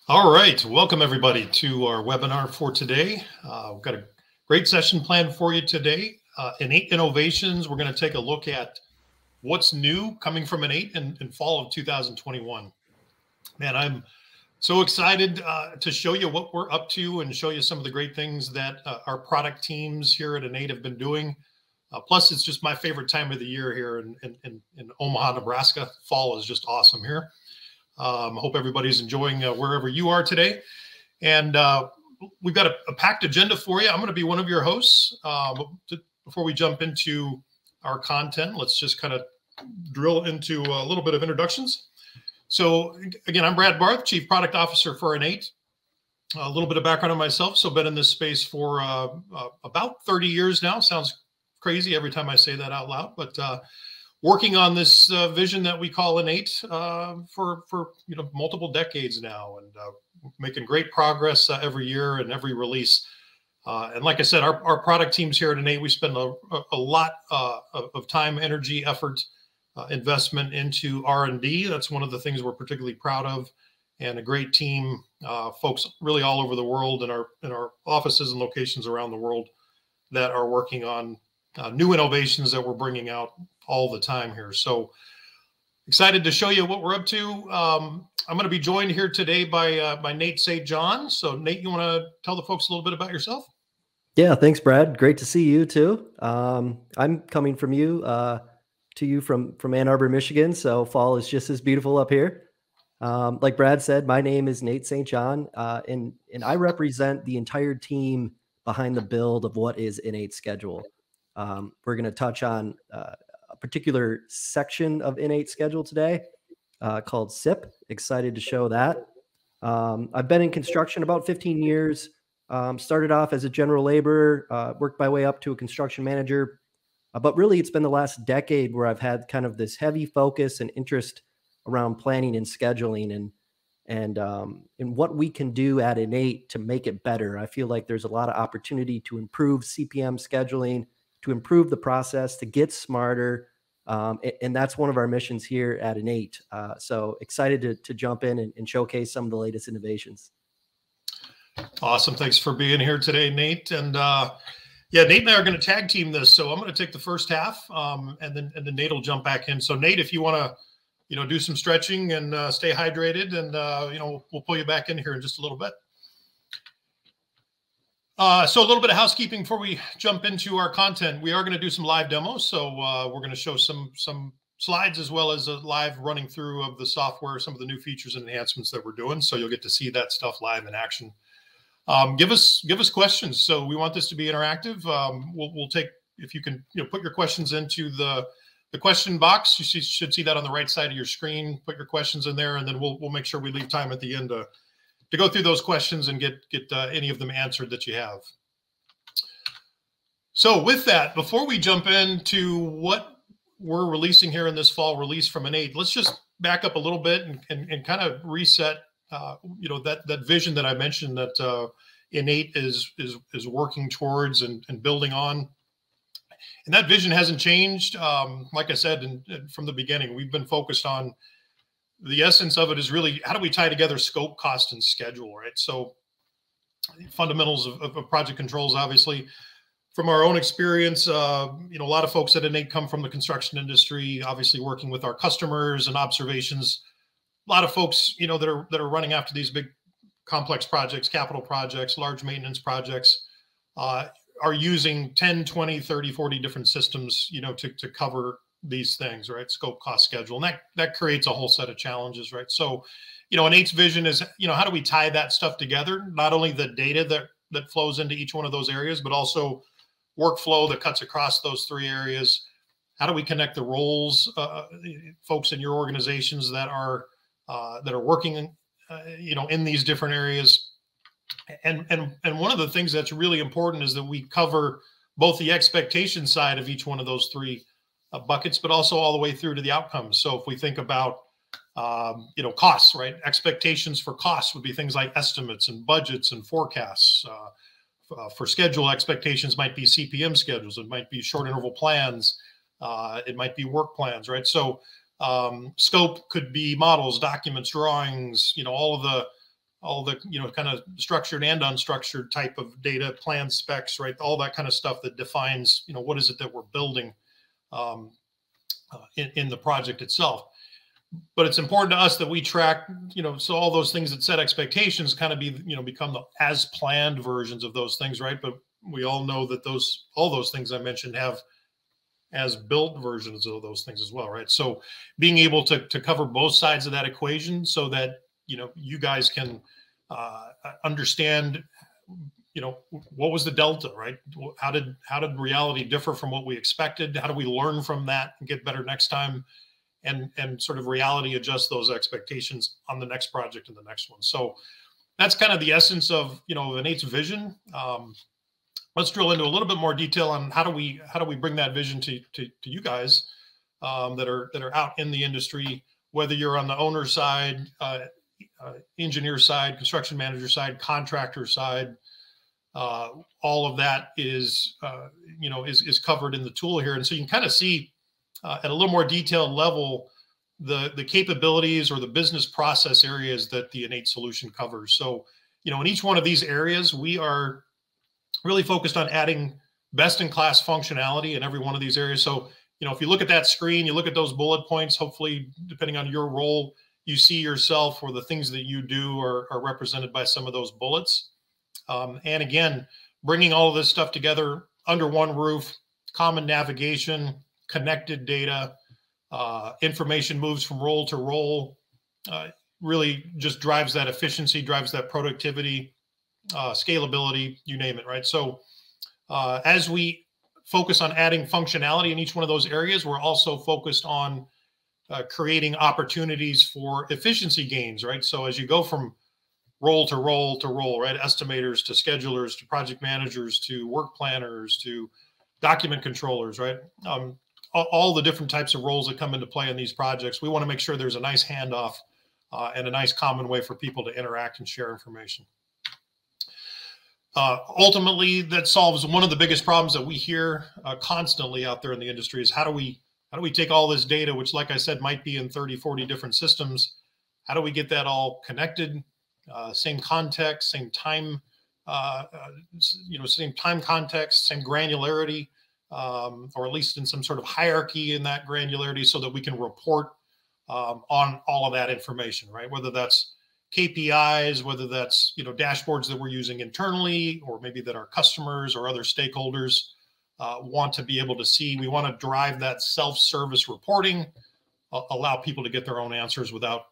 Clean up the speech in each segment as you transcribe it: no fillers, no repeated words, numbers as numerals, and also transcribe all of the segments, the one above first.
All right, welcome everybody to our webinar for today. We've got a great session planned for you today. InEight Innovations, we're going to take a look at what's new coming from InEight in fall of 2021. Man, I'm so excited to show you what we're up to and show you some of the great things that our product teams here at InEight have been doing. Plus, it's just my favorite time of the year here in Omaha, Nebraska. Fall is just awesome here. I hope everybody's enjoying wherever you are today. And we've got a packed agenda for you. I'm going to be one of your hosts. Before we jump into our content, let's just kind of drill into a little bit of introductions. So again, I'm Brad Barth, Chief Product Officer for InEight. A little bit of background on myself. So been in this space for about 30 years now. Sounds crazy every time I say that out loud, but working on this vision that we call InEight for multiple decades now, and making great progress every year and every release. And like I said, our product teams here at InEight, we spend a lot of time, energy, effort, investment into R&D. That's one of the things we're particularly proud of, and a great team, folks really all over the world in our offices and locations around the world that are working on new innovations that we're bringing out all the time here. So excited to show you what we're up to. I'm going to be joined here today by Nate St. John. So Nate, you want to tell the folks a little bit about yourself? Yeah, thanks, Brad. Great to see you too. I'm coming from you to you from Ann Arbor, Michigan. So fall is just as beautiful up here. Like Brad said, my name is Nate St. John, and I represent the entire team behind the build of what is InEight Schedule. We're going to touch on a particular section of InEight Schedule today called SIP. Excited to show that. I've been in construction about 15 years. Started off as a general laborer, worked my way up to a construction manager. But really, it's been the last decade where I've had kind of this heavy focus and interest around planning and scheduling and what we can do at InEight to make it better. I feel like there's a lot of opportunity to improve CPM scheduling, to improve the process, to get smarter. And that's one of our missions here at InEight. So excited to jump in and showcase some of the latest innovations. Awesome. Thanks for being here today, Nate. And yeah, Nate and I are going to tag team this. So I'm going to take the first half and then Nate will jump back in. So Nate, if you want to, do some stretching and stay hydrated, and, we'll pull you back in here in just a little bit. So a little bit of housekeeping before we jump into our content. We are going to do some live demos. So we're going to show some slides as well as a live running through of the software, some of the new features and enhancements that we're doing. So you'll get to see that stuff live in action. Give us questions. So we want this to be interactive. We'll take, if you can, put your questions into the question box. You should see that on the right side of your screen. Put your questions in there, and then we'll make sure we leave time at the end to go through those questions and get any of them answered that you have. So with that, before we jump into what we're releasing here in this fall release from InEight, let's just back up a little bit and kind of reset, that vision that I mentioned that InEight is working towards and building on. And that vision hasn't changed. Like I said, from the beginning, we've been focused on the essence of it is really how do we tie together scope, cost, and schedule, right? So fundamentals of project controls, obviously, from our own experience, a lot of folks at InEight come from the construction industry, obviously working with our customers and observations. A lot of folks, that are running after these big complex projects, capital projects, large maintenance projects, are using 10, 20, 30, 40 different systems, to cover these things, right? Scope, cost, schedule. And that creates a whole set of challenges, right? So, InEight's vision is, how do we tie that stuff together? Not only the data that flows into each one of those areas, but also workflow that cuts across those three areas. How do we connect the roles, folks in your organizations that are working, in these different areas? And one of the things that's really important is that we cover both the expectation side of each one of those three buckets, but also all the way through to the outcomes. So if we think about, costs, right? Expectations for costs would be things like estimates and budgets and forecasts. For schedule, expectations might be CPM schedules. It might be short interval plans. It might be work plans, right? So scope could be models, documents, drawings, all of all the, kind of structured and unstructured type of data, plan specs, right? All that kind of stuff that defines, what is it that we're building in the project itself. But it's important to us that we track, so all those things that set expectations kind of become the as planned versions of those things, right? But we all know that all those things I mentioned have as built versions of those things as well, right? So being able to cover both sides of that equation so that, you guys can understand, what was the delta, right? How did reality differ from what we expected? How do we learn from that and get better next time? And sort of reality adjust those expectations on the next project and the next one. So that's kind of the essence of, InEight's vision. Let's drill into a little bit more detail on how do we bring that vision to you guys that are out in the industry, whether you're on the owner side, engineer side, construction manager side, contractor side. All of that is covered in the tool here, and so you can kind of see at a little more detailed level the capabilities or the business process areas that the InEight solution covers. So, in each one of these areas, we are really focused on adding best-in-class functionality in every one of these areas. So, if you look at that screen, you look at those bullet points, hopefully, depending on your role, you see yourself or the things that you do are represented by some of those bullets. And again, bringing all of this stuff together under one roof, common navigation, connected data, information moves from role to role, really just drives that efficiency, drives that productivity, scalability, you name it, right? So as we focus on adding functionality in each one of those areas, we're also focused on creating opportunities for efficiency gains, right? So as you go from role to role to role, right? Estimators to schedulers to project managers to work planners to document controllers, right? All the different types of roles that come into play in these projects. We want to make sure there's a nice handoff and a nice common way for people to interact and share information. Ultimately, that solves one of the biggest problems that we hear constantly out there in the industry is how do we take all this data, which, like I said, might be in 30, 40 different systems. How do we get that all connected? Same context, same time, same time context, same granularity, or at least in some sort of hierarchy in that granularity so that we can report on all of that information, right? Whether that's KPIs, whether that's, dashboards that we're using internally, or maybe that our customers or other stakeholders want to be able to see. We want to drive that self-service reporting, allow people to get their own answers without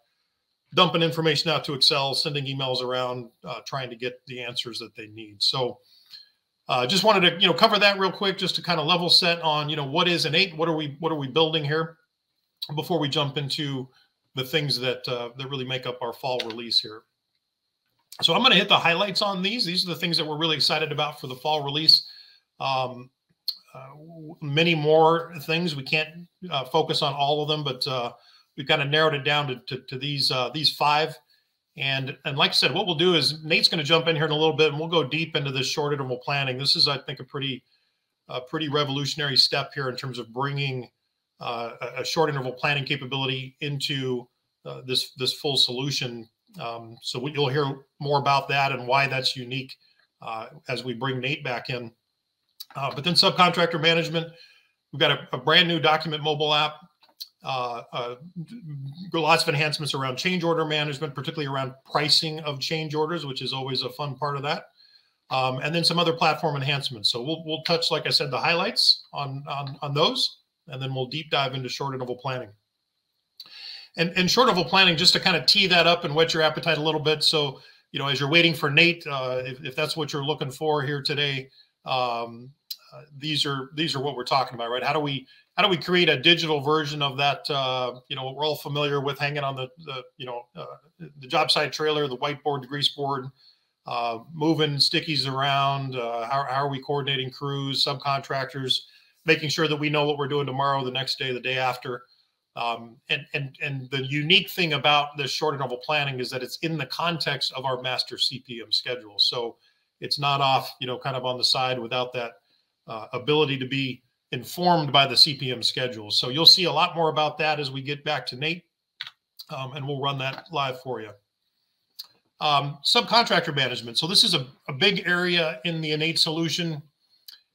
dumping information out to Excel, sending emails around, trying to get the answers that they need. So just wanted to, cover that real quick, just to kind of level set on, what is InEight, what are we building here before we jump into the things that really make up our fall release here. So I'm going to hit the highlights on these. These are the things that we're really excited about for the fall release. Many more things. We can't focus on all of them, but we've kind of narrowed it down to these five. And like I said, what we'll do is Nate's going to jump in here in a little bit, and we'll go deep into this short interval planning. This is, I think, a pretty revolutionary step here in terms of bringing a short interval planning capability into this full solution. So you'll hear more about that and why that's unique as we bring Nate back in. But then subcontractor management, we've got a brand new document mobile app. Lots of enhancements around change order management, particularly around pricing of change orders, which is always a fun part of that. And then some other platform enhancements. So we'll touch, like I said, the highlights on those, and then we'll deep dive into short interval planning. And short interval planning, just to kind of tee that up and whet your appetite a little bit. So, as you're waiting for Nate, if that's what you're looking for here today, these are what we're talking about, right? How do we create a digital version of that? What we're all familiar with, hanging on the job site trailer, the whiteboard, the grease board, moving stickies around. How are we coordinating crews, subcontractors, making sure that we know what we're doing tomorrow, the next day, the day after. And the unique thing about this short interval planning is that it's in the context of our master CPM schedule. So it's not off, kind of on the side without that ability to be informed by the CPM schedule. So you'll see a lot more about that as we get back to Nate, and we'll run that live for you. Subcontractor management. So this is a big area in the InEight solution.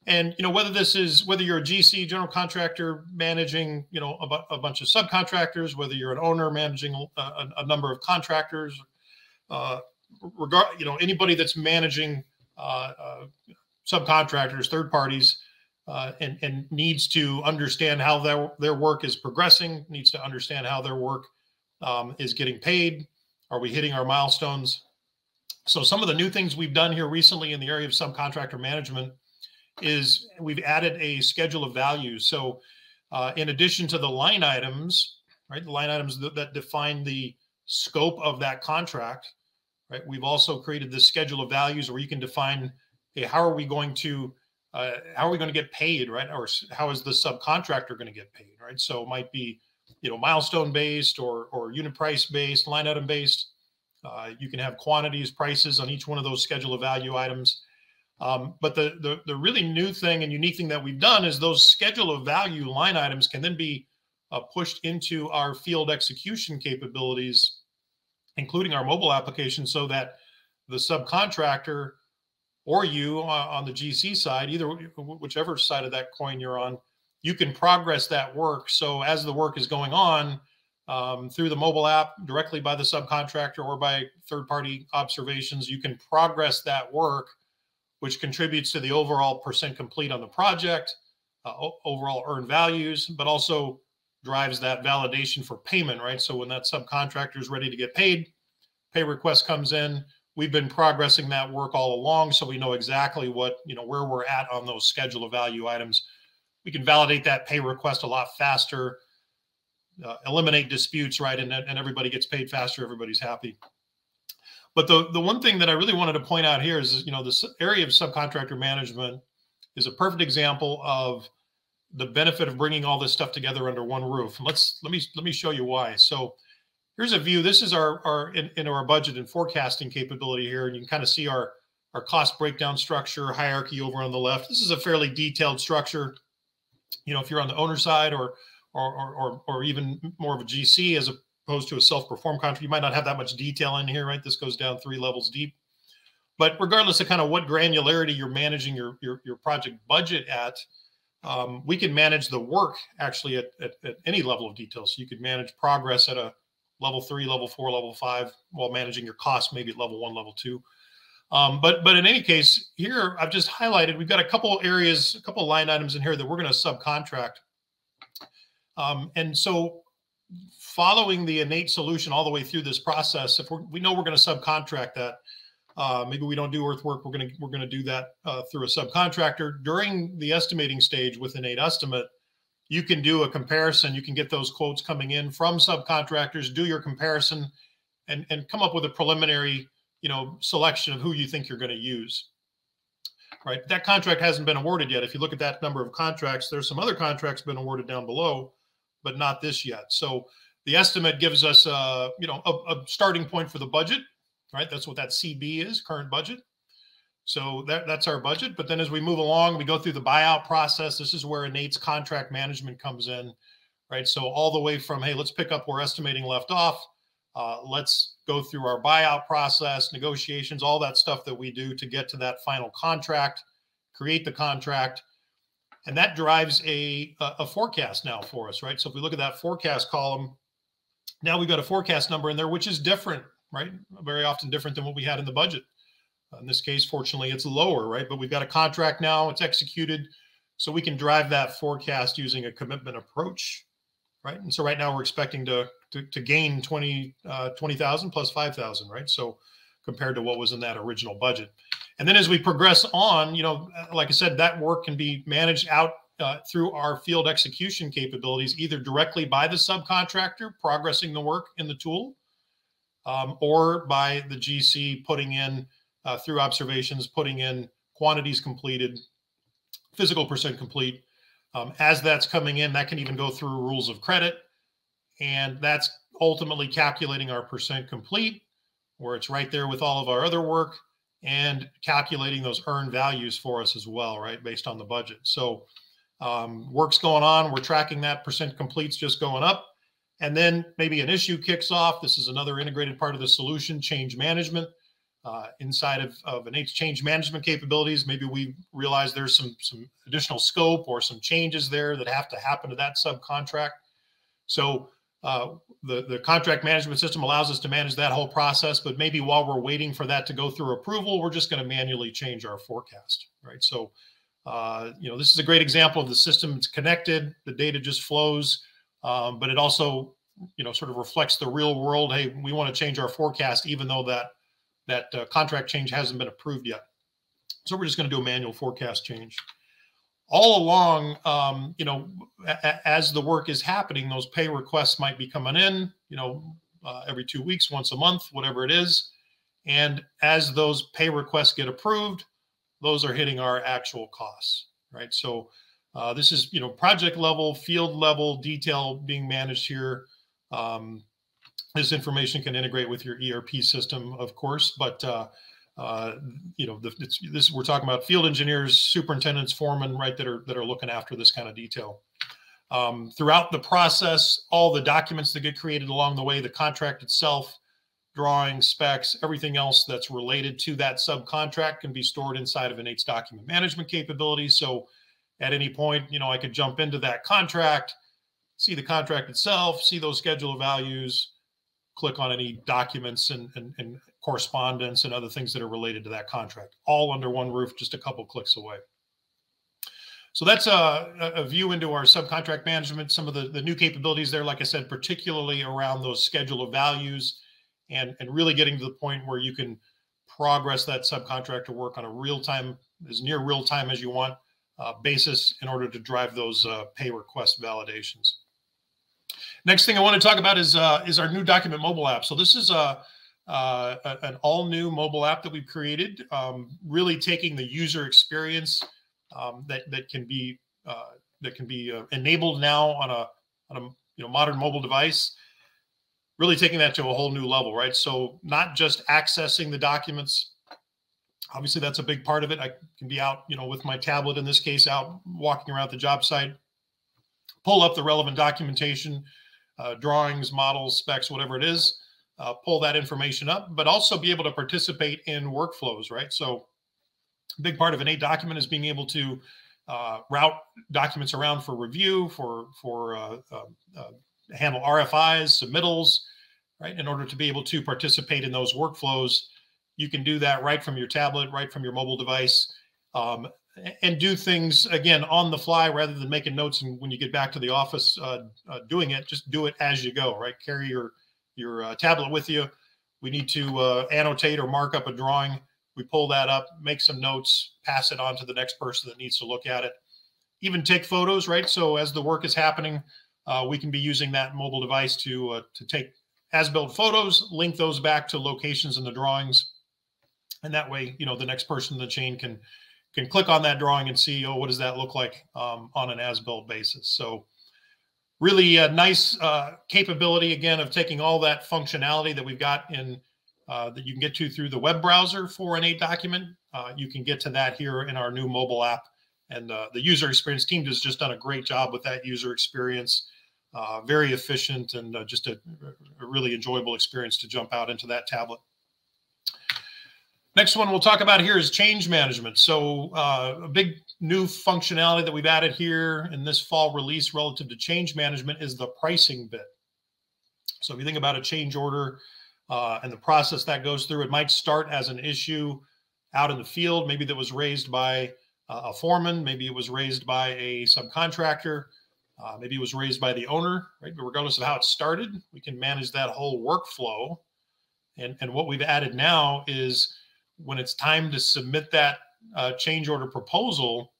And, whether you're a GC, general contractor, managing, a bunch of subcontractors, whether you're an owner managing a number of contractors, anybody that's managing subcontractors, third parties, and needs to understand how their work is progressing, needs to understand how their work is getting paid. Are we hitting our milestones? So some of the new things we've done here recently in the area of subcontractor management is we've added a schedule of values. So in addition to the line items, right, the line items that define the scope of that contract, right, we've also created this schedule of values where you can define, hey, how are we going to get paid, right? Or how is the subcontractor going to get paid, right? So it might be, milestone based or unit price based, line item based. You can have quantities, prices on each one of those schedule of value items. But the really new thing and unique thing that we've done is those schedule of value line items can then be pushed into our field execution capabilities, including our mobile application, so that the subcontractor or you on the GC side, either whichever side of that coin you're on, you can progress that work. So as the work is going on through the mobile app, directly by the subcontractor or by third-party observations, you can progress that work, which contributes to the overall percent complete on the project, overall earned values, but also drives that validation for payment, right? So when that subcontractor is ready to get paid, pay request comes in. We've been progressing that work all along, so we know exactly what, where we're at on those schedule of value items. We can validate that pay request a lot faster, eliminate disputes, right? And everybody gets paid faster, everybody's happy. But the one thing that I really wanted to point out here is, this area of subcontractor management is a perfect example of the benefit of bringing all this stuff together under one roof. And let me show you why. So here's a view. This is our budget and forecasting capability here, and you can kind of see our cost breakdown structure hierarchy over on the left. This is a fairly detailed structure. If you're on the owner side or even more of a GC as opposed to a self-perform contract, you might not have that much detail in here, right? This goes down 3 levels deep. But regardless of kind of what granularity you're managing your project budget at, we can manage the work actually at any level of detail. So you could manage progress at a level 3, level 4, level 5, while managing your costs maybe at level 1, level 2. But in any case, here I've just highlighted, we've got a couple areas, a couple line items in here that we're going to subcontract. And so following the InEight solution all the way through this process, if we know we're going to subcontract that, maybe we don't do earthwork, we're going to do that through a subcontractor. During the estimating stage with InEight Estimate, you can do a comparison. You can get those quotes coming in from subcontractors, do your comparison, and come up with a preliminary, selection of who you think you're going to use. Right? That contract hasn't been awarded yet. If you look at that number of contracts, there's some other contracts been awarded down below, but not this yet. So the estimate gives us, a starting point for the budget, right? That's what that CB is, current budget. So that's our budget. But then as we move along, we go through the buyout process. This is where InEight's contract management comes in, right? So all the way from, hey, let's pick up where estimating left off. Let's go through our buyout process, negotiations, all that stuff that we do to get to that final contract, create the contract. And that drives a forecast now for us, right? So if we look at that forecast column, now we've got a forecast number in there, which is different, right? Very often different than what we had in the budget. In this case, fortunately, it's lower, right? But we've got a contract now, it's executed, so we can drive that forecast using a commitment approach, right? And so right now we're expecting to gain 20,000 plus 5,000, right? So compared to what was in that original budget. And then as we progress on, like I said, that work can be managed out through our field execution capabilities, either directly by the subcontractor progressing the work in the tool, or by the GC putting in, through observations, putting in quantities completed, physical percent complete. As that's coming in, that can even go through rules of credit. And that's ultimately calculating our percent complete, where it's right there with all of our other work, and calculating those earned values for us as well, right, based on the budget. So work's going on. We're tracking that percent complete's just going up. And then maybe an issue kicks off. This is another integrated part of the solution, change management. Inside of InEight's change management capabilities, maybe we realize there's some additional scope or some changes there that have to happen to that subcontract. So the contract management system allows us to manage that whole process, but maybe while we're waiting for that to go through approval, we're just going to manually change our forecast, right? So, this is a great example of the system. It's connected, the data just flows, but it also, sort of reflects the real world. Hey, we want to change our forecast, even though that contract change hasn't been approved yet. So we're just going to do a manual forecast change. All along, as the work is happening, those pay requests might be coming in, every 2 weeks, once a month, whatever it is. And as those pay requests get approved, those are hitting our actual costs, right? So this is, project level, field level detail being managed here. This information can integrate with your ERP system, of course, but we're talking about field engineers, superintendents, foremen, right, that are looking after this kind of detail. Throughout the process, all the documents that get created along the way, the contract itself, drawings, specs, everything else that's related to that subcontract can be stored inside of InEight's document management capabilities. So at any point, I could jump into that contract, see the contract itself, see those schedule of values, click on any documents and correspondence and other things that are related to that contract, all under one roof, just a couple clicks away. So that's a view into our subcontract management, some of the new capabilities there, like I said, particularly around those schedule of values and really getting to the point where you can progress that subcontractor work on a real-time, as near real-time as you want basis in order to drive those pay request validations. Next thing I want to talk about is our new document mobile app. So this is an all-new mobile app that we've created, really taking the user experience that can be enabled now on a modern mobile device, really taking that to a whole new level, right? So not just accessing the documents. Obviously, that's a big part of it. I can be out, with my tablet, in this case, out walking around the job site, pull up the relevant documentation, drawings, models, specs, whatever it is, pull that information up, but also be able to participate in workflows, right? So a big part of an InEight document is being able to route documents around for review, for handle RFIs, submittals, right? In order to be able to participate in those workflows, you can do that right from your tablet, right from your mobile device, and do things, again, on the fly rather than making notes. And when you get back to the office doing it, just do it as you go, right? Carry your tablet with you. We need to annotate or mark up a drawing. We pull that up, make some notes, pass it on to the next person that needs to look at it. Even take photos, right? So as the work is happening, we can be using that mobile device to take as-built photos, link those back to locations in the drawings. And that way, the next person in the chain can click on that drawing and see, what does that look like on an as-built basis? So really a nice capability, again, of taking all that functionality that we've got in that you can get to through the web browser for an InEight document. You can get to that here in our new mobile app. And the user experience team has just done a great job with that user experience. Very efficient and just a really enjoyable experience to jump out into that tablet. Next one we'll talk about here is change management. So a big new functionality that we've added here in this fall release relative to change management is the pricing bit. So if you think about a change order and the process that goes through, it might start as an issue out in the field, maybe that was raised by a foreman, maybe it was raised by a subcontractor, maybe it was raised by the owner, right? But regardless of how it started, we can manage that whole workflow. And what we've added now is when it's time to submit that change order proposal,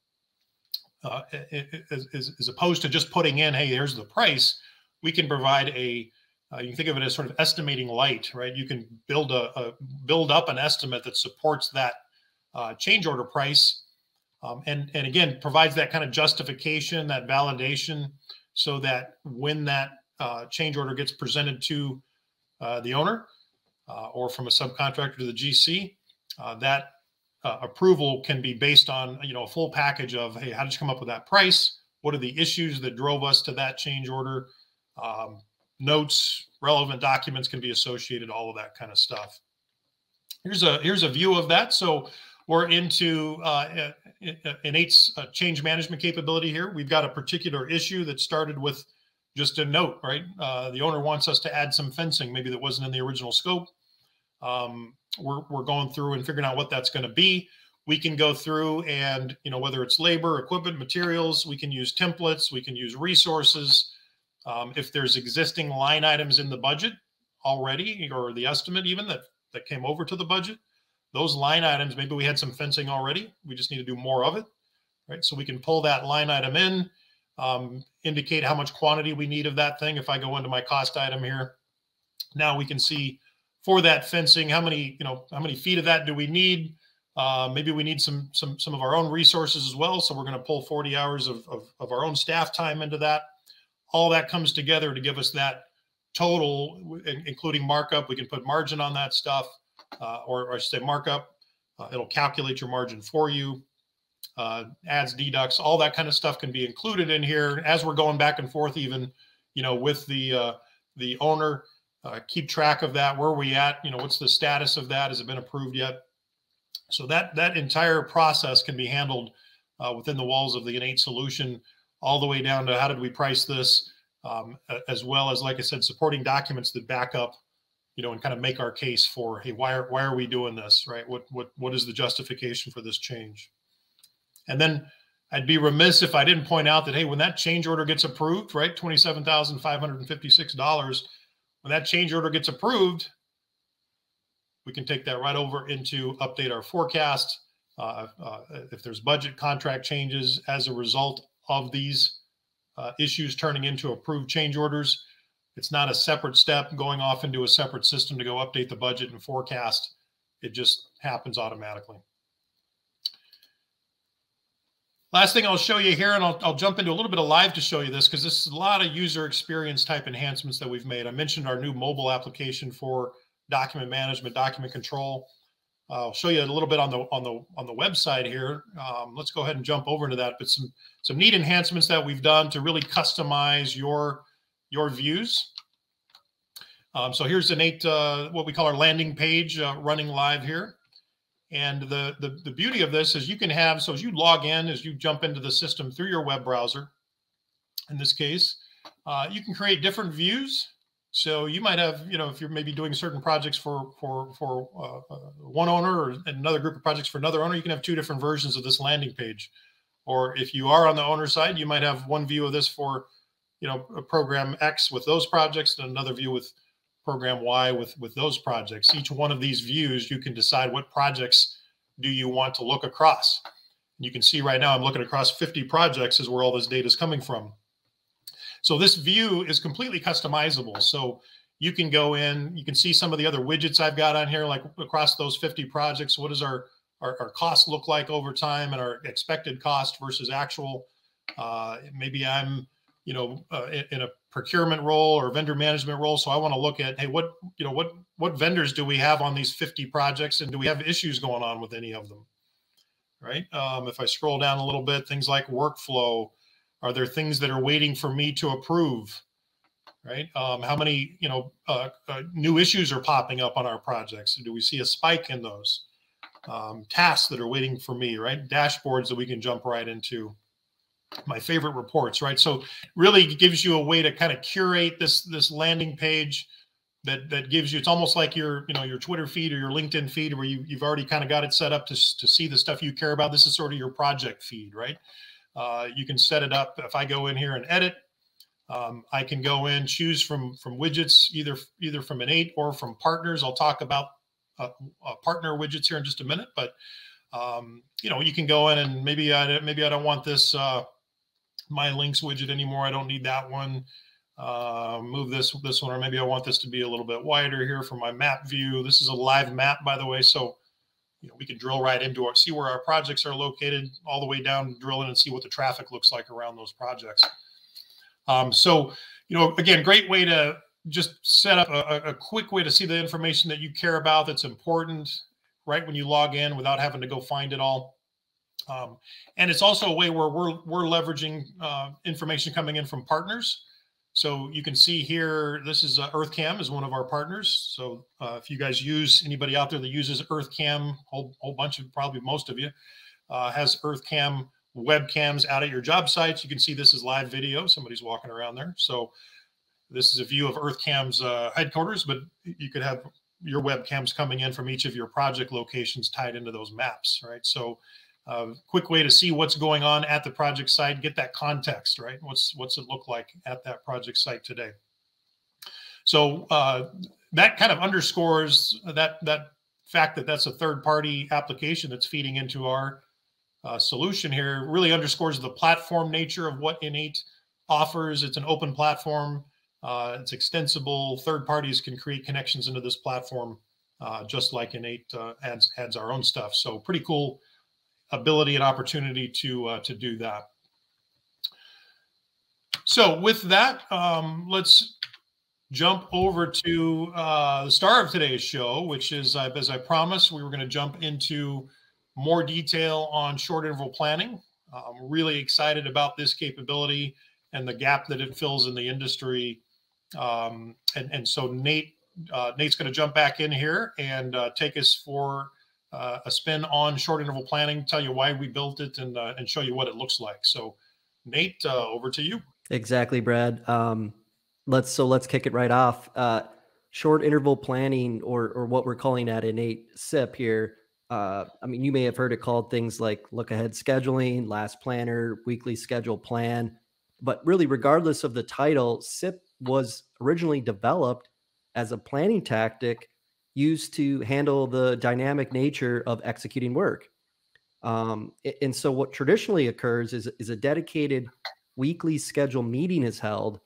as opposed to just putting in, hey, here's the price, we can provide you can think of it as sort of estimating light, right? You can build up an estimate that supports that change order price, and again, provides that kind of justification, that validation, so that when that change order gets presented to the owner or from a subcontractor to the GC, that approval can be based on, a full package of, hey, how did you come up with that price? What are the issues that drove us to that change order? notes, relevant documents can be associated, all of that kind of stuff. Here's a view of that. So we're into InEight's change management capability here. We've got a particular issue that started with just a note, right? The owner wants us to add some fencing, maybe that wasn't in the original scope. We're going through and figuring out what that's going to be. We can go through and, whether it's labor, equipment, materials, we can use templates, we can use resources. If there's existing line items in the budget already, or the estimate even that came over to the budget, those line items, maybe we had some fencing already, we just need to do more of it, right? So we can pull that line item in, indicate how much quantity we need of that thing. If I go into my cost item here, now we can see for that fencing, how many feet of that do we need? Maybe we need some of our own resources as well. So we're going to pull 40 hours of our own staff time into that. All that comes together to give us that total, including markup. We can put margin on that stuff, or I should say markup. It'll calculate your margin for you. Adds, deducts, all that kind of stuff can be included in here as we're going back and forth, even, with the owner. Keep track of that. Where are we at? What's the status of that? Has it been approved yet? So that entire process can be handled within the walls of the InEight solution, all the way down to how did we price this, as well as, like I said, supporting documents that back up, and kind of make our case for, hey, why are we doing this, right? What is the justification for this change? And then I'd be remiss if I didn't point out that, hey, when that change order gets approved, right, $27,556, when that change order gets approved, we can take that right over into update our forecast. If there's budget contract changes as a result of these issues turning into approved change orders, it's not a separate step going off into a separate system to go update the budget and forecast. It just happens automatically. Last thing I'll show you here, and I'll jump into a little bit of live to show you this, because this is a lot of user experience type enhancements that we've made. I mentioned our new mobile application for document management, document control. I'll show you a little bit on the website here. Let's go ahead and jump over into that. But some neat enhancements that we've done to really customize your views. So here's InEight, what we call our landing page, running live here. And the beauty of this is you can have, so as you log in, as you jump into the system through your web browser, in this case, you can create different views. So you might have, if you're maybe doing certain projects for one owner, or another group of projects for another owner, you can have two different versions of this landing page. Or if you are on the owner side, you might have one view of this for, a program X with those projects, and another view with program Y with those projects. Each one of these views, you can decide what projects do you want to look across. You can see right now I'm looking across 50 projects is where all this data is coming from. So this view is completely customizable. So you can go in, you can see some of the other widgets I've got on here, like across those 50 projects. What does our cost look like over time, and our expected cost versus actual? Maybe I'm, in a procurement role or vendor management role. So I want to look at, hey, what vendors do we have on these 50 projects, and do we have issues going on with any of them? Right. If I scroll down a little bit, things like workflow, are there things that are waiting for me to approve? Right. How many, new issues are popping up on our projects? Do we see a spike in those? Tasks that are waiting for me, right? Dashboards that we can jump right into. My favorite reports, right? So really gives you a way to kind of curate this landing page that gives you, it's almost like your Twitter feed or your LinkedIn feed, where you've already kind of got it set up to see the stuff you care about. This is sort of your project feed, right? You can set it up. If I go in here and edit, I can go in, choose from widgets, either from InEight or from partners. I'll talk about partner widgets here in just a minute, but you can go in and maybe I don't want this my links widget anymore. I don't need that one. Move this one, or maybe I want this to be a little bit wider here for my map view. This is a live map, by the way, so we can drill right into it, see where our projects are located, all the way down, drill in and see what the traffic looks like around those projects. So again, great way to just set up a quick way to see the information that you care about that's important right when you log in without having to go find it all. And it's also a way where we're leveraging information coming in from partners. So you can see here, this is EarthCam is one of our partners. So if you guys use, anybody out there that uses EarthCam, whole bunch of, probably most of you, has EarthCam webcams out at your job sites. You can see this is live video. Somebody's walking around there. So this is a view of EarthCam's headquarters, but you could have your webcams coming in from each of your project locations tied into those maps, right? So quick way to see what's going on at the project site, get that context, right? What's it look like at that project site today? So that kind of underscores that fact that that's a third-party application that's feeding into our solution here. Really underscores the platform nature of what InEight offers. It's an open platform. It's extensible. Third parties can create connections into this platform, just like InEight adds our own stuff. So pretty cool ability and opportunity to do that. So with that, let's jump over to the star of today's show, which is, as I promised, we were going to jump into more detail on short interval planning. I'm really excited about this capability and the gap that it fills in the industry. And so Nate's going to jump back in here and take us for a spin on short interval planning, tell you why we built it, and show you what it looks like. So Nate, over to you. Exactly, Brad. Let's kick it right off. Short interval planning, or what we're calling at InEight SIP here. I mean, you may have heard it called things like look ahead scheduling, last planner, weekly schedule plan. But really, regardless of the title, SIP was originally developed as a planning tactic used to handle the dynamic nature of executing work. And so what traditionally occurs is a dedicated weekly schedule meeting is held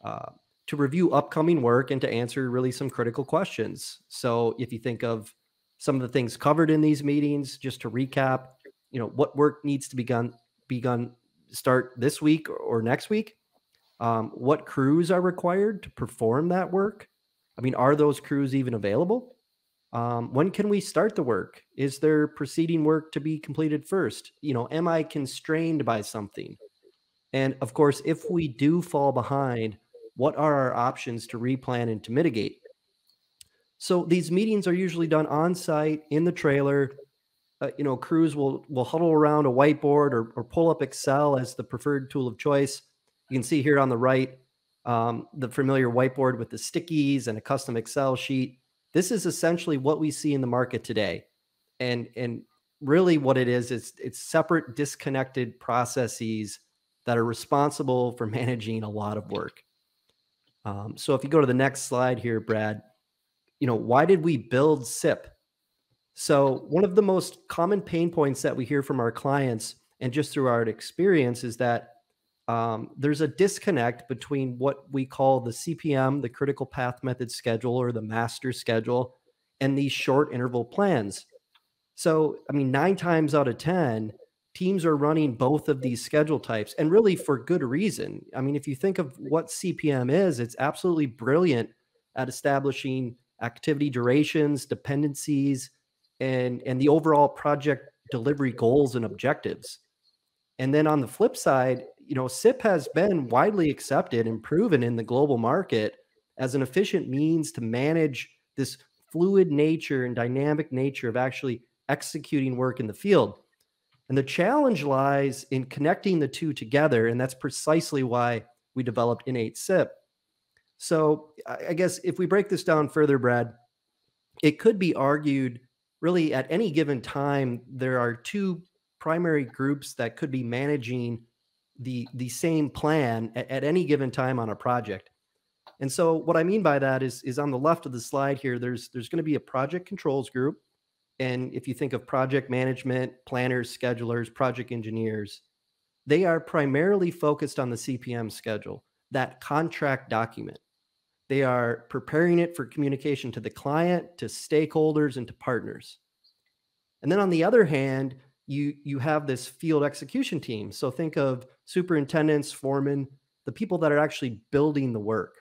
to review upcoming work and to answer really some critical questions. So if you think of some of the things covered in these meetings, just to recap, what work needs to begun start this week or next week, what crews are required to perform that work. I mean, are those crews even available? When can we start the work? Is there preceding work to be completed first? Am I constrained by something? And of course, if we do fall behind, what are our options to replan and to mitigate? So these meetings are usually done on site in the trailer. Crews will huddle around a whiteboard or pull up Excel as the preferred tool of choice. You can see here on the right, the familiar whiteboard with the stickies and a custom Excel sheet. This is essentially what we see in the market today. And really what it is, it's separate, disconnected processes that are responsible for managing a lot of work. So if you go to the next slide here, Brad, why did we build SIP? So one of the most common pain points that we hear from our clients and just through our experience is that there's a disconnect between what we call the CPM, the critical path method schedule, or the master schedule, and these short interval plans. So, I mean, 9 times out of 10, teams are running both of these schedule types, and really for good reason. I mean, if you think of what CPM is, it's absolutely brilliant at establishing activity durations, dependencies, and the overall project delivery goals and objectives. And then on the flip side, SIP has been widely accepted and proven in the global market as an efficient means to manage this fluid nature and dynamic nature of actually executing work in the field. And the challenge lies in connecting the two together, and that's precisely why we developed InEight SIP. So I guess if we break this down further, Brad, it could be argued really at any given time, there are 2 primary groups that could be managing the same plan at any given time on a project. And so what I mean by that is on the left of the slide here, there's going to be a project controls group. And if you think of project management, planners, schedulers, project engineers, they are primarily focused on the CPM schedule, that contract document. They are preparing it for communication to the client, to stakeholders, and to partners. And then on the other hand, you have this field execution team. So think of superintendents, foremen, the people that are actually building the work.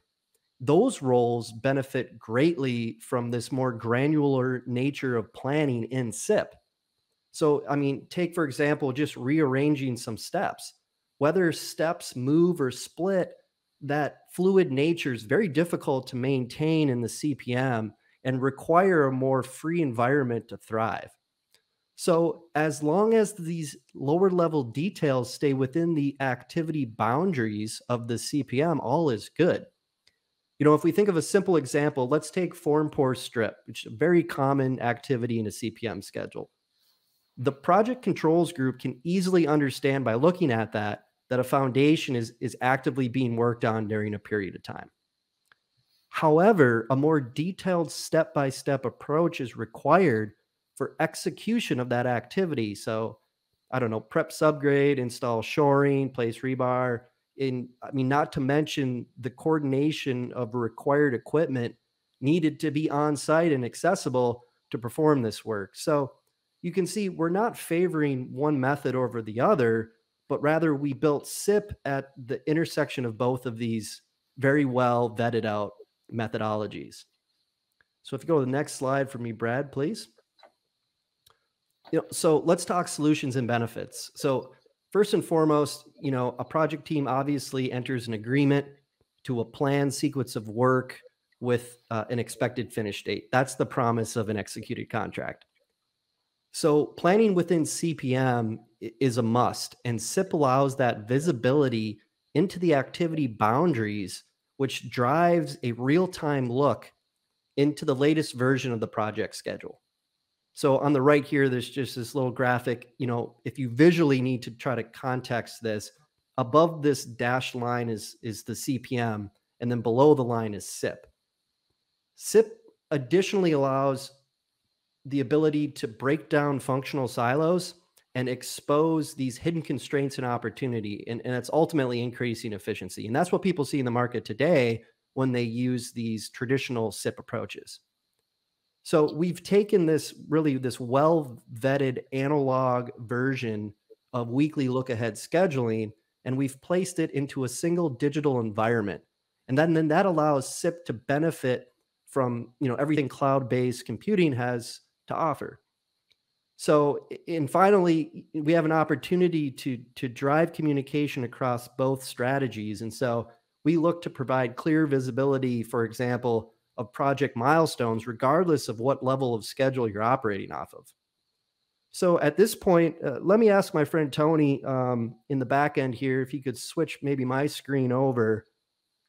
Those roles benefit greatly from this more granular nature of planning in SIP. So, I mean, take, for example, just rearranging some steps. Whether steps move or split, that fluid nature is very difficult to maintain in the CPM and require a more free environment to thrive. So, as long as these lower level details stay within the activity boundaries of the CPM, all is good. If we think of a simple example, let's take form pour strip, which is a very common activity in a CPM schedule. The project controls group can easily understand by looking at that a foundation is actively being worked on during a period of time. However, a more detailed step-by-step approach is required for execution of that activity. So, I don't know, prep subgrade, install shoring, place rebar. Not to mention the coordination of required equipment needed to be on site and accessible to perform this work. So, you can see we're not favoring one method over the other, but rather we built SIP at the intersection of both of these very well vetted out methodologies. So if you go to the next slide for me, Brad, please. So let's talk solutions and benefits. So first and foremost, a project team obviously enters an agreement to a planned sequence of work with an expected finish date. That's the promise of an executed contract. So planning within CPM is a must, and SIP allows that visibility into the activity boundaries, which drives a real-time look into the latest version of the project schedule. So on the right here, there's just this little graphic. If you visually need to try to context this, above this dashed line is the CPM, and then below the line is SIP. SIP additionally allows the ability to break down functional silos and expose these hidden constraints and opportunity. And it's ultimately increasing efficiency. And that's what people see in the market today when they use these traditional SIP approaches. So we've taken this well vetted analog version of weekly look ahead scheduling, and we've placed it into a single digital environment. And then that allows SIP to benefit from everything cloud-based computing has to offer. So, and finally, we have an opportunity to drive communication across both strategies. And so we look to provide clear visibility, for example, of project milestones, regardless of what level of schedule you're operating off of. So at this point, let me ask my friend Tony in the back end here, if you could switch maybe my screen over.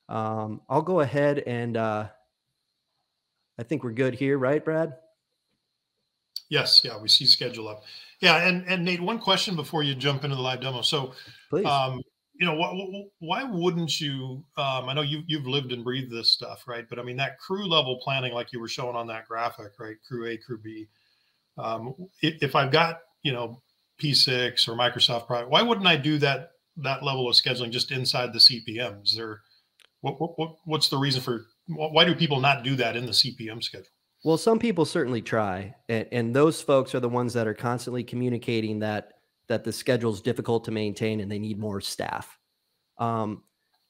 I'll go ahead and I think we're good here, right, Brad? Yes, yeah, we see schedule up. Yeah, and Nate, one question before you jump into the live demo. So, Please. why wouldn't you? I know you've lived and breathed this stuff, right? But I mean, that crew level planning, like you were showing on that graphic, right? Crew A, crew B. If I've got P6 or Microsoft product, why wouldn't I do that level of scheduling just inside the CPM? Is there what's the reason for why do people not do that in the CPM schedule? Well, some people certainly try, and those folks are the ones that are constantly communicating that the schedule is difficult to maintain and they need more staff.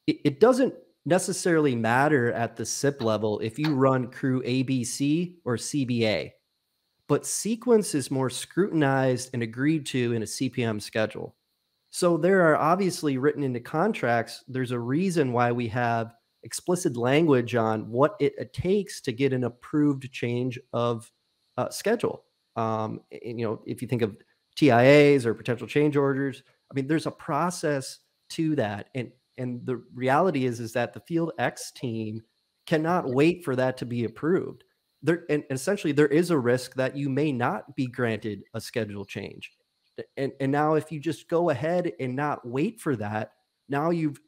It doesn't necessarily matter at the SIP level if you run crew ABC or CBA, but sequence is more scrutinized and agreed to in a CPM schedule. So there are obviously written into contracts, there's a reason why we have explicit language on what it takes to get an approved change of schedule. If you think of TIAs or potential change orders, there's a process to that. And the reality is that the Field X team cannot wait for that to be approved. And essentially, there is a risk that you may not be granted a schedule change. And now if you just go ahead and not wait for that, now you've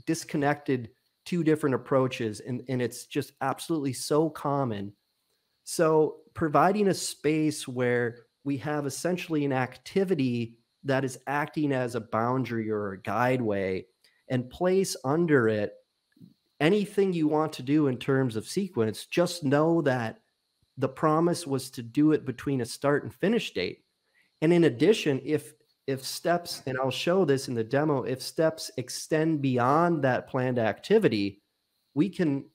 disconnected two different approaches, and it's just absolutely so common. So providing a space where we have essentially an activity that is acting as a boundary or a guideway, and place under it anything you want to do in terms of sequence, just know that the promise was to do it between a start and finish date. And in addition, if steps, and I'll show this in the demo, if steps extend beyond that planned activity, we can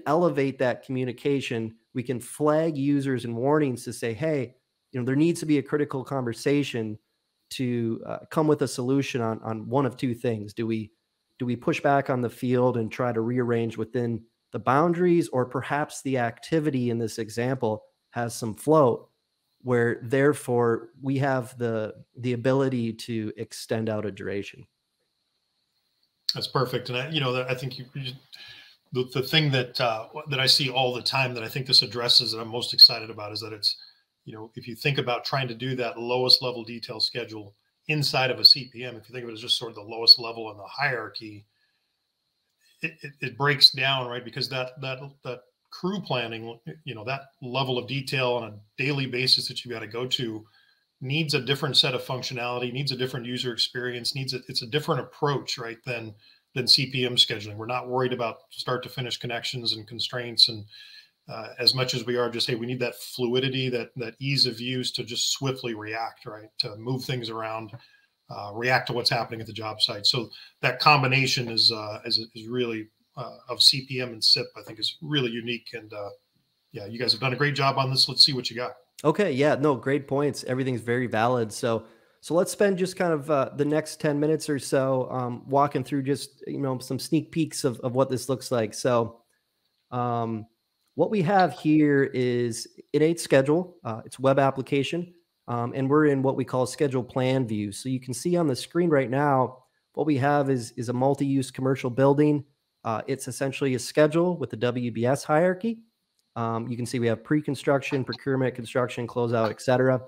elevate that communication. We can flag users and warnings to say, hey, there needs to be a critical conversation to come with a solution on one of two things. Do we Do we push back on the field and try to rearrange within the boundaries, or perhaps the activity in this example has some float where therefore we have the ability to extend out a duration? That's perfect. And I think the thing that I see all the time that I think this addresses that I'm most excited about is that it's, if you think about trying to do that lowest level detail schedule inside of a CPM, if you think of it as just sort of the lowest level in the hierarchy, it breaks down, right? Because that crew planning, that level of detail on a daily basis that you got to go to needs a different set of functionality, needs a different user experience, it's a different approach, right? Than CPM scheduling. We're not worried about start to finish connections and constraints, and as much as we are just, hey, we need that fluidity, that ease of use to just swiftly react, right? To move things around, react to what's happening at the job site. So that combination is really of CPM and SIP, I think, is really unique. And yeah, you guys have done a great job on this. Let's see what you got. Okay, yeah, no, great points. Everything's very valid. So let's spend just kind of the next 10 minutes or so walking through just some sneak peeks of what this looks like. So what we have here is InEight schedule. It's a web application, and we're in what we call schedule plan view. So you can see on the screen right now, what we have is a multi-use commercial building. It's essentially a schedule with the WBS hierarchy. You can see we have pre-construction, procurement, construction, closeout, etc.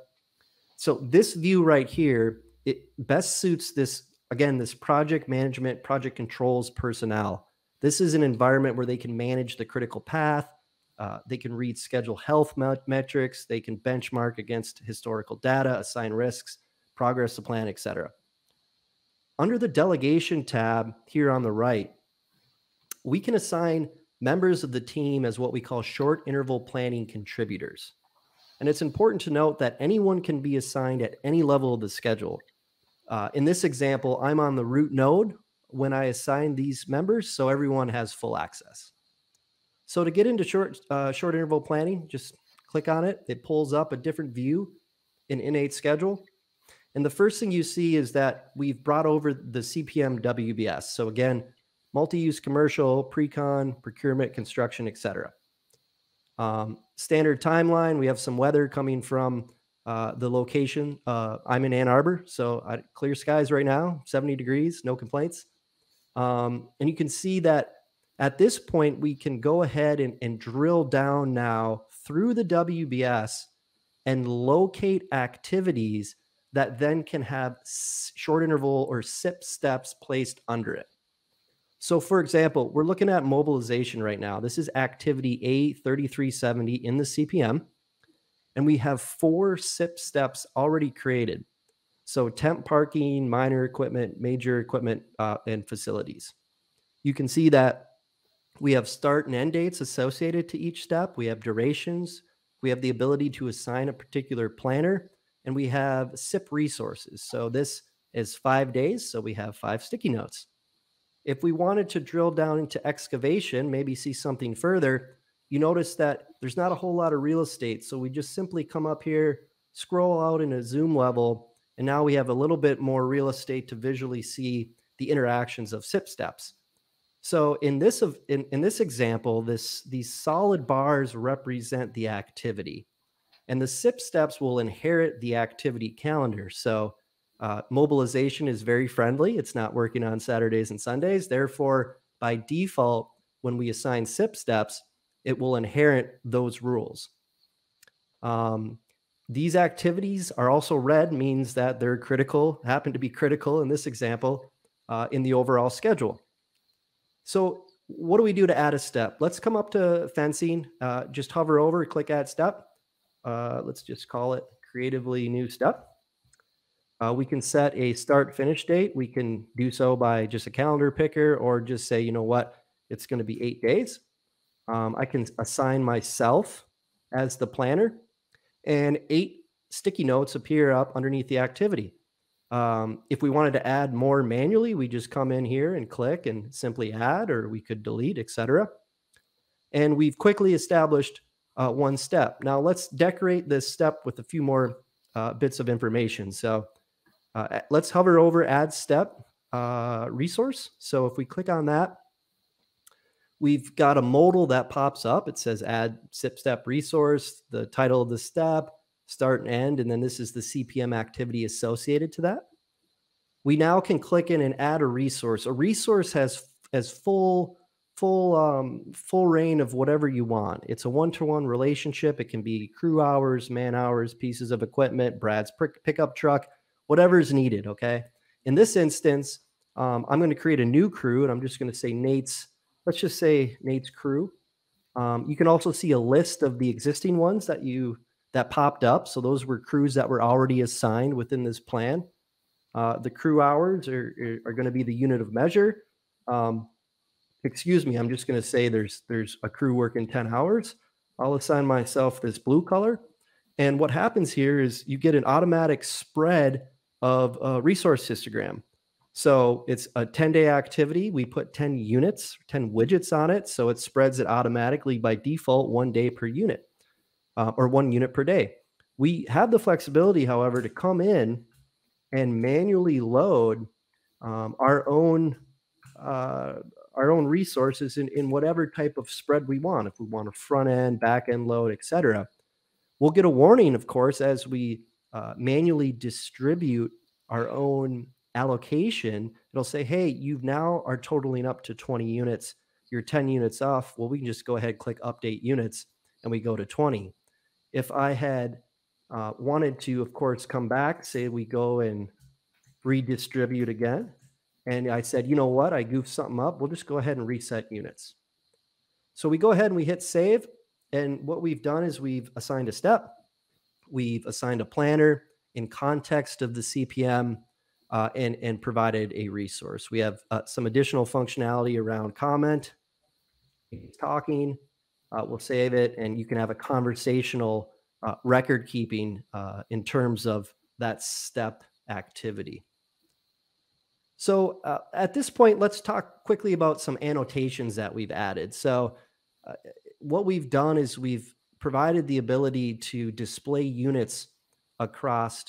So this view right here, it best suits this, again, this project management, project controls personnel. This is an environment where they can manage the critical path. They can read schedule health metrics. They can benchmark against historical data, assign risks, progress the plan, etc. Under the delegation tab here on the right, we can assign members of the team as what we call short interval planning contributors. And it's important to note that anyone can be assigned at any level of the schedule. In this example, I'm on the root node when I assign these members, so everyone has full access. So to get into short interval planning, just click on it. It pulls up a different view in InEight schedule. And the first thing you see is that we've brought over the CPM WBS. So again, multi-use commercial, pre-con, procurement, construction, etc. Standard timeline, we have some weather coming from the location. I'm in Ann Arbor, so clear skies right now, 70 degrees, no complaints. And you can see that at this point, we can go ahead and drill down now through the WBS and locate activities that then can have short interval or SIP steps placed under it. So for example, we're looking at mobilization right now. This is activity A3370 in the CPM, and we have 4 SIP steps already created. So temp parking, minor equipment, major equipment, and facilities. You can see that we have start and end dates associated to each step. We have durations. We have the ability to assign a particular planner, and we have SIP resources. So this is 5 days, so we have 5 sticky notes. If we wanted to drill down into excavation, maybe see something further, you notice that there's not a whole lot of real estate. So we just simply come up here, scroll out in a zoom level, and now we have a little bit more real estate to visually see the interactions of SIP steps. So in this example, these solid bars represent the activity, and the SIP steps will inherit the activity calendar. So mobilization is very friendly. It's not working on Saturdays and Sundays. Therefore, by default, when we assign SIP steps, it will inherit those rules. These activities are also red, means that they're critical, happen to be critical in this example, in the overall schedule. So what do we do to add a step? Let's come up to fencing, just hover over, click add step. Let's just call it creatively new step. We can set a start finish date. We can do so by just a calendar picker, or just say, you know what, it's going to be 8 days. I can assign myself as the planner, and 8 sticky notes appear up underneath the activity. If we wanted to add more manually, we just come in here and click and simply add, or we could delete, etc. And we've quickly established 1 step. Now let's decorate this step with a few more bits of information. So let's hover over add step. resource. So if we click on that, we've got a modal that pops up. It says add SIP step resource, the title of the step, start and end, and then this is the CPM activity associated to that. We now can click in and add a resource. A resource has full reign of whatever you want. It's a one-to-one relationship. It can be crew hours, man hours, pieces of equipment, Brad's pickup truck, whatever is needed. Okay. In this instance, I'm going to create a new crew, and I'm just going to say Nate's. Let's just say Nate's crew. You can also see a list of the existing ones that popped up. So those were crews that were already assigned within this plan. The crew hours are going to be the unit of measure. Excuse me, I'm just going to say there's a crew working 10 hours. I'll assign myself this blue color. And what happens here is you get an automatic spread of a resource histogram. So it's a 10-day activity. We put 10 units, 10 widgets on it. So it spreads it automatically by default 1 day per unit, or 1 unit per day. We have the flexibility, however, to come in and manually load our own resources in whatever type of spread we want. If we want a front end, back end load, etc. We'll get a warning, of course, as we manually distribute our own allocation. It'll say, hey, you now are totaling up to 20 units. You're 10 units off. Well, we can just go ahead, click update units, and we go to 20. If I had wanted to, of course, come back, say we go and redistribute again, and I said, you know what, I goofed something up, we'll just go ahead and reset units. So we go ahead and we hit save, and what we've done is we've assigned a step, we've assigned a planner in context of the CPM, and provided a resource. We have some additional functionality around comment, talking. We'll save it, and you can have a conversational record keeping in terms of that step activity. So at this point, let's talk quickly about some annotations that we've added. So what we've done is we've provided the ability to display units across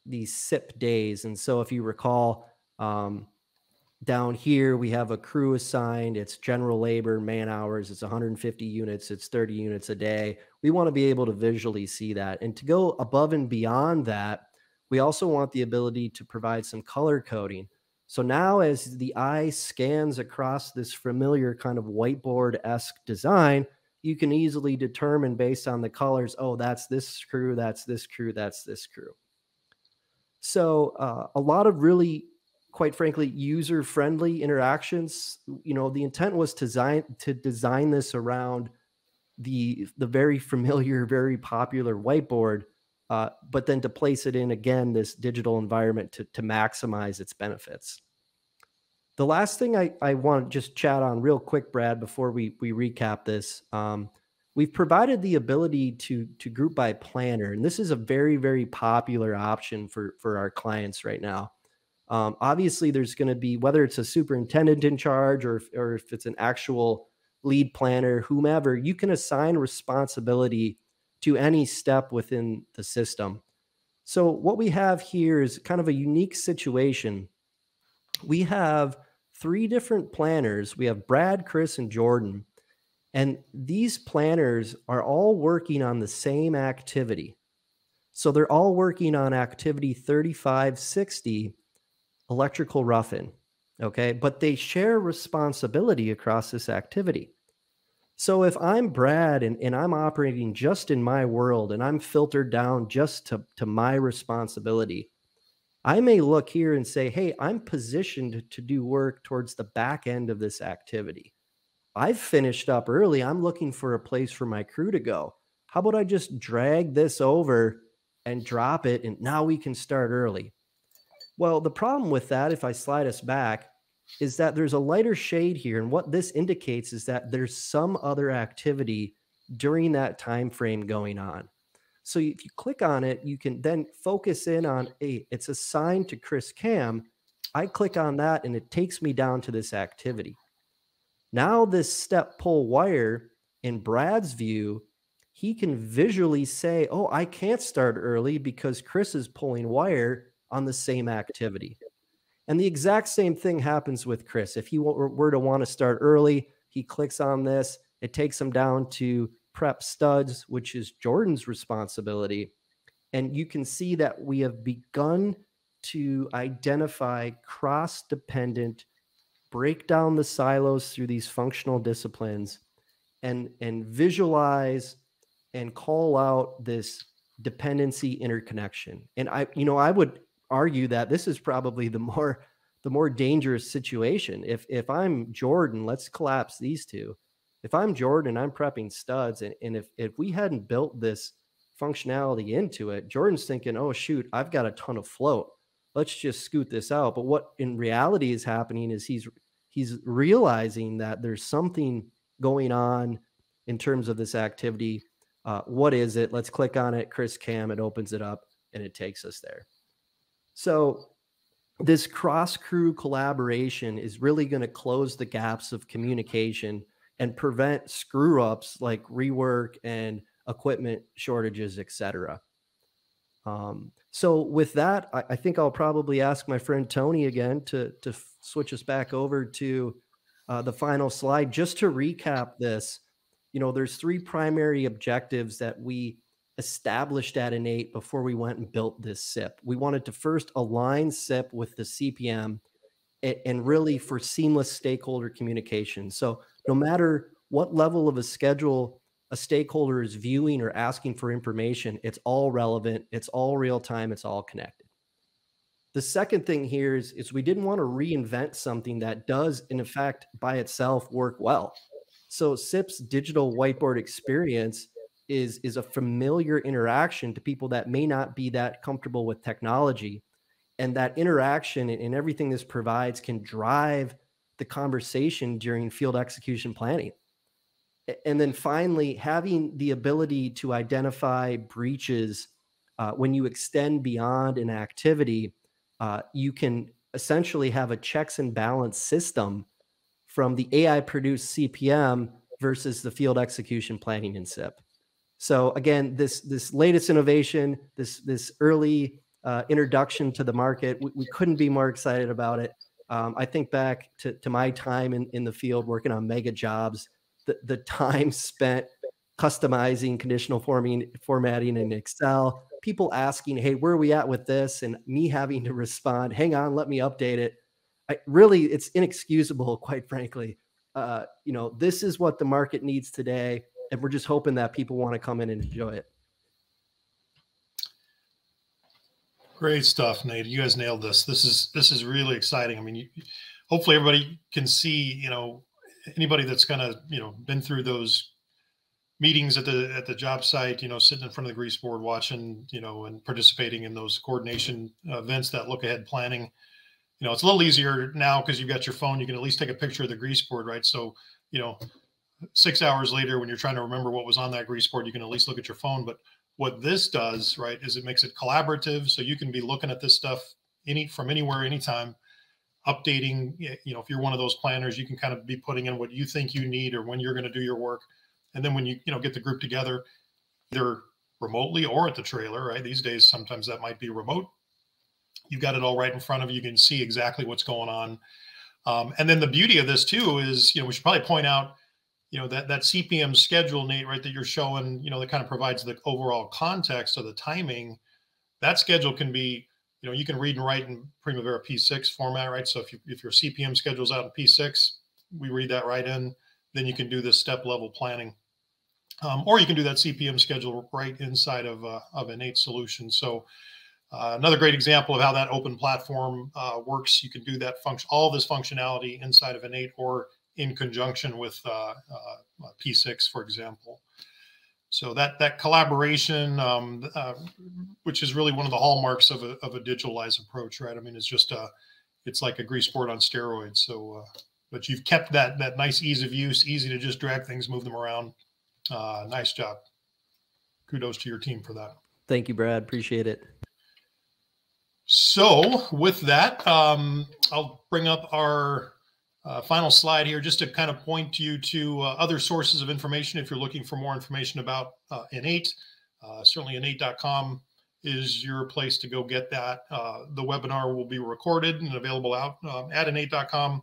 these SIP days. And so if you recall, down here, we have a crew assigned. It's general labor, man hours. It's 150 units. It's 30 units a day. We want to be able to visually see that. And to go above and beyond that, we also want the ability to provide some color coding. So now as the eye scans across this familiar kind of whiteboard-esque design, you can easily determine based on the colors, oh, that's this crew, that's this crew, that's this crew. So a lot of really, quite frankly, user-friendly interactions. You know, the intent was to design this around the very familiar, very popular whiteboard, but then to place it in, again, this digital environment to maximize its benefits. The last thing I want to just chat on real quick, Brad, before we recap this, we've provided the ability to group by planner, and this is a very, very popular option for our clients right now. Obviously, there's going to be, whether it's a superintendent in charge or if it's an actual lead planner, whomever, you can assign responsibility to any step within the system. So what we have here is kind of a unique situation. We have 3 different planners. We have Brad, Chris, and Jordan. And these planners are all working on the same activity. So they're all working on activity 3560, electrical rough-in, okay? But they share responsibility across this activity. So if I'm Brad and I'm operating just in my world and I'm filtered down just to my responsibility, I may look here and say, hey, I'm positioned to do work towards the back end of this activity. I've finished up early. I'm looking for a place for my crew to go. How about I just drag this over and drop it, and now we can start early? Well, the problem with that, if I slide us back, is that there's a lighter shade here. And what this indicates is that there's some other activity during that time frame going on. So if you click on it, you can then focus in on, hey, it's assigned to Chris Cam. I click on that and it takes me down to this activity. Now this step pull wire, in Brad's view, he can visually say, oh, I can't start early because Chris is pulling wire on the same activity. And the exact same thing happens with Chris. If he were to want to start early, he clicks on this. It takes him down to prep studs, which is Jordan's responsibility. And you can see that we have begun to identify cross-dependent, break down the silos through these functional disciplines, and visualize and call out this dependency interconnection. And I would argue that this is probably the more dangerous situation. If I'm Jordan, let's collapse these two. If I'm Jordan, I'm prepping studs, and if we hadn't built this functionality into it, Jordan's thinking, oh shoot, I've got a ton of float. Let's just scoot this out. But what in reality is happening is he's realizing that there's something going on in terms of this activity. What is it? Let's click on it. Chris Cam, it opens it up and it takes us there. So this cross-crew collaboration is really going to close the gaps of communication and prevent screw-ups like rework and equipment shortages, etc. So with that, I think I'll probably ask my friend Tony again to switch us back over to the final slide. Just to recap this, there's 3 primary objectives that we established at InEight before we went and built this SIP. We wanted to first align SIP with the CPM and really for seamless stakeholder communication. So no matter what level of a schedule a stakeholder is viewing or asking for information, it's all relevant, it's all real time, it's all connected. The second thing here is we didn't want to reinvent something that does, in effect, by itself work well. So SIP's digital whiteboard experience is a familiar interaction to people that may not be that comfortable with technology. And that interaction and everything this provides can drive the conversation during field execution planning. And then finally, having the ability to identify breaches when you extend beyond an activity, you can essentially have a checks and balance system from the AI-produced CPM versus the field execution planning in SIP. So again, this latest innovation, this early introduction to the market, we couldn't be more excited about it. I think back to my time in the field working on mega jobs, the time spent customizing conditional formatting in Excel, people asking, hey, where are we at with this? And me having to respond, hang on, let me update it. It's inexcusable, quite frankly. This is what the market needs today. And we're just hoping that people want to come in and enjoy it. Great stuff, Nate. You guys nailed this. This is really exciting. I mean, hopefully everybody can see, anybody that's kind of, been through those meetings at the job site, sitting in front of the grease board watching, and participating in those coordination events, that look ahead planning. It's a little easier now because you've got your phone. You can at least take a picture of the grease board, right? So, 6 hours later, when you're trying to remember what was on that grease board, you can at least look at your phone. But what this does, right, is it makes it collaborative. So you can be looking at this stuff from anywhere, anytime, updating. If you're one of those planners, you can kind of be putting in what you think you need or when you're going to do your work. And then when you get the group together, either remotely or at the trailer, right? These days, sometimes that might be remote. You've got it all right in front of you. You can see exactly what's going on. And then the beauty of this too is, we should probably point out, that CPM schedule, Nate, right, that you're showing, that kind of provides the overall context of the timing. That schedule can be, you can read and write in Primavera P6 format, right? So if your CPM schedule's out in P6, we read that right in, then you can do this step level planning. Or you can do that CPM schedule right inside of an InEight solution. So another great example of how that open platform works. You can do that all this functionality inside of InEight or in conjunction with P6, for example. So that collaboration, which is really one of the hallmarks of a digitalized approach, right? I mean, it's like a grease board on steroids. So, but you've kept that nice ease of use, easy to just drag things, move them around. Nice job. Kudos to your team for that. Thank you, Brad. Appreciate it. So with that, I'll bring up our final slide here just to kind of point you to other sources of information if you're looking for more information about InEight. Certainly InEight.com is your place to go get that. The webinar will be recorded and available out at InEight.com.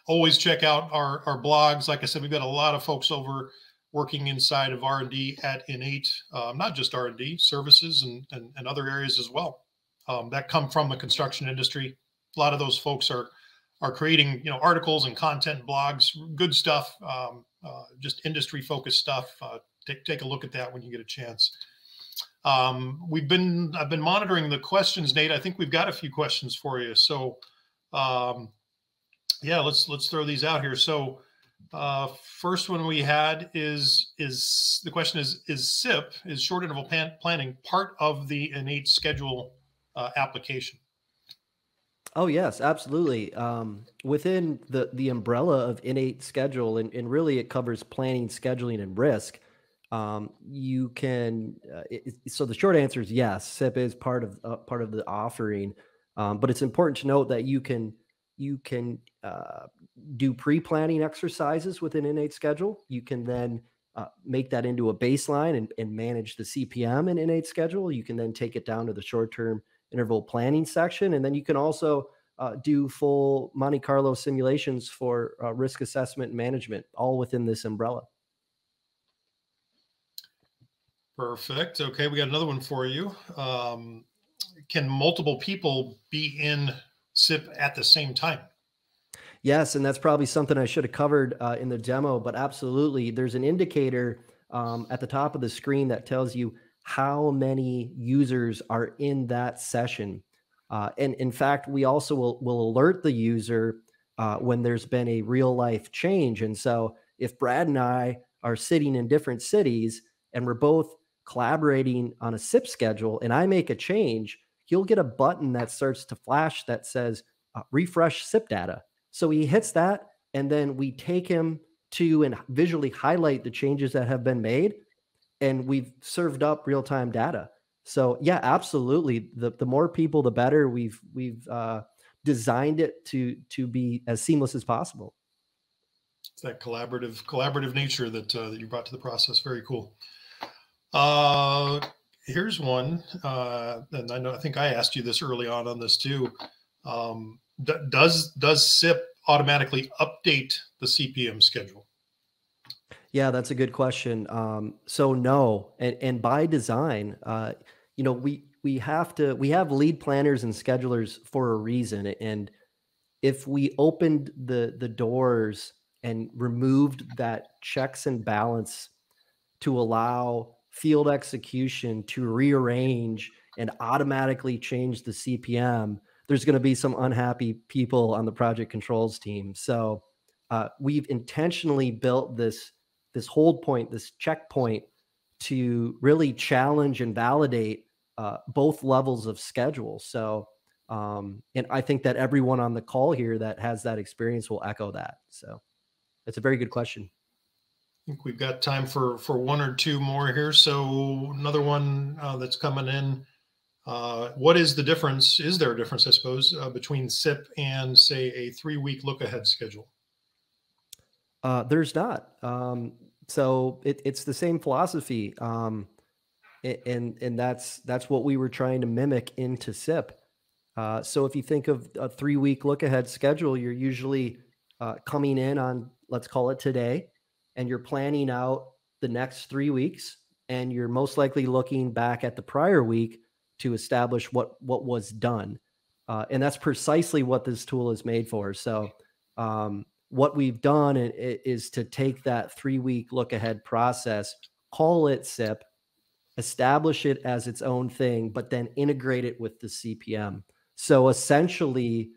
Always check out our blogs. Like I said, we've got a lot of folks over working inside of R&D at InEight, not just R&D, services and other areas as well that come from the construction industry. A lot of those folks are creating, articles and content, blogs, good stuff, just industry focused stuff. Take a look at that when you get a chance. I've been monitoring the questions, Nate. I think we've got a few questions for you. So, yeah, let's throw these out here. So, first one we had is the question is SIP, is short interval planning, part of the InEight schedule application? Oh yes, absolutely. Within the umbrella of InEight schedule, and really it covers planning, scheduling, and risk. You can. So the short answer is yes. SIP is part of the offering, but it's important to note that you can do pre-planning exercises within InEight schedule. You can then make that into a baseline and manage the CPM in InEight schedule. You can then take it down to the short-term interval planning section. And then you can also do full Monte Carlo simulations for risk assessment and management, all within this umbrella. Perfect. Okay, we got another one for you. Can multiple people be in SIP at the same time? Yes, and that's probably something I should have covered in the demo, but absolutely. There's an indicator at the top of the screen that tells you how many users are in that session. And in fact, we also will alert the user when there's been a real life change. And so if Brad and I are sitting in different cities and we're both collaborating on a SIP schedule and I make a change, he'll get a button that starts to flash that says refresh SIP data. So he hits that, and then we take him to and visually highlight the changes that have been made, and we've served up real-time data. So yeah, absolutely. The more people, the better. We've designed it to be as seamless as possible. It's that collaborative nature that you brought to the process. Very cool. Here's one, and I think I asked you this early on this too. Does SIP automatically update the CPM schedule? Yeah, that's a good question. So no, and by design, we have lead planners and schedulers for a reason. And if we opened the doors and removed that checks and balance to allow field execution to rearrange and automatically change the CPM, there's going to be some unhappy people on the project controls team. So we've intentionally built this hold point, this checkpoint, to really challenge and validate both levels of schedule. So, and I think that everyone on the call here that has that experience will echo that. So it's a very good question. I think we've got time for one or two more here. So another one that's coming in. What is the difference? Is there a difference, I suppose, between SIP and, say, a 3-week look-ahead schedule? There's not. So it's the same philosophy, and that's what we were trying to mimic into SIP. So if you think of a 3-week look-ahead schedule, you're usually coming in on, let's call it today, and you're planning out the next 3 weeks, and you're most likely looking back at the prior week to establish what was done. And that's precisely what this tool is made for. So what we've done is to take that 3-week look ahead process, call it SIP, establish it as its own thing, but then integrate it with the CPM. So essentially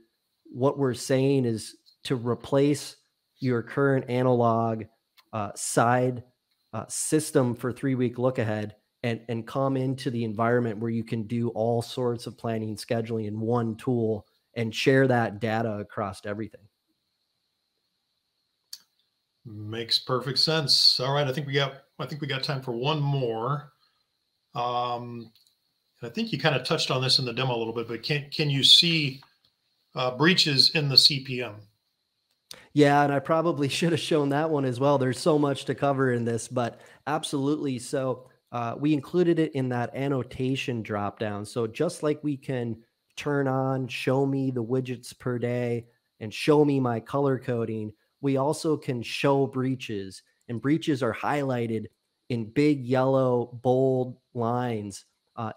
what we're saying is to replace your current analog side system for 3-week look ahead and come into the environment where you can do all sorts of planning, scheduling in one tool and share that data across everything. Makes perfect sense. All right, I think we got time for one more. I think you kind of touched on this in the demo a little bit, but can you see breaches in the CPM? Yeah, and I probably should have shown that one as well. There's so much to cover in this, but absolutely. So we included it in that annotation dropdown. So just like we can turn on, show me the widgets per day and show me my color coding, we also can show breaches, and breaches are highlighted in big yellow bold lines.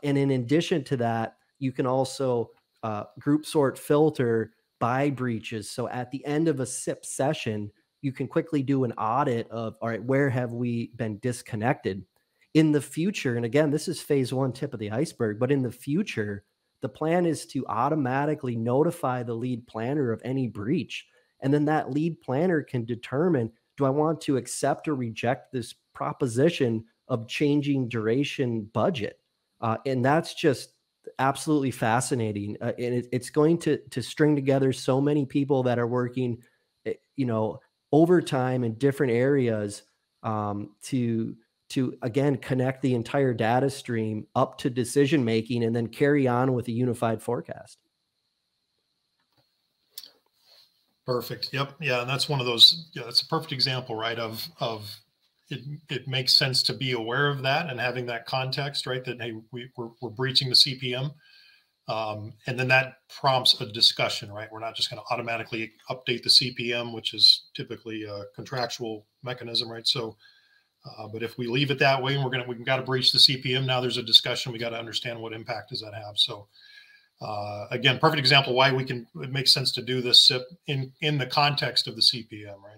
And in addition to that, you can also group sort filter by breaches. So at the end of a SIP session, you can quickly do an audit of, all right, where have we been disconnected? In the future, and again, this is phase one, tip of the iceberg, but in the future, the plan is to automatically notify the lead planner of any breach. And then that lead planner can determine, do I want to accept or reject this proposition of changing duration budget? And that's just absolutely fascinating. And it's going to string together so many people that are working, overtime in different areas, to again connect the entire data stream up to decision making and then carry on with a unified forecast. Perfect. Yep. Yeah. And that's one of those, that's a perfect example, right? Of it makes sense to be aware of that and having that context, right? That, hey, we're breaching the CPM. And then that prompts a discussion, right? We're not just going to automatically update the CPM, which is typically a contractual mechanism, right? So, but if we leave it that way and we've got to breach the CPM, now there's a discussion. We got to understand what impact does that have. So, again, perfect example why it makes sense to do this SIP in the context of the CPM, right?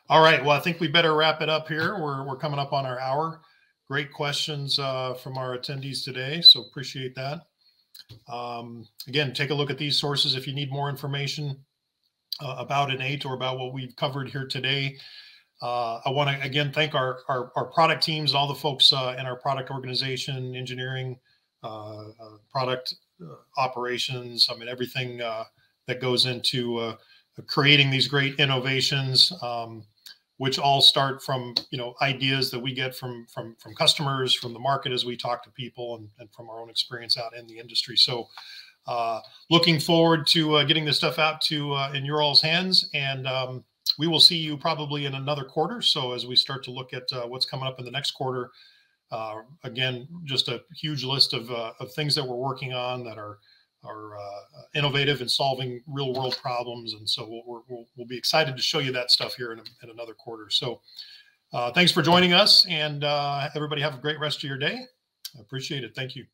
All right. Well, I think we better wrap it up here. We're coming up on our hour. Great questions from our attendees today. So appreciate that. Again, take a look at these sources if you need more information about InEight or about what we've covered here today. I want to, again, thank our product teams and all the folks in our product organization, engineering, product operations. I mean, everything that goes into creating these great innovations, which all start from, ideas that we get from customers, from the market as we talk to people, and from our own experience out in the industry. So looking forward to getting this stuff out to in your all's hands, and we will see you probably in another quarter. So as we start to look at what's coming up in the next quarter, again, just a huge list of things that we're working on that are innovative and solving real world problems. And so we'll be excited to show you that stuff here in another quarter. So thanks for joining us, and everybody have a great rest of your day. I appreciate it. Thank you.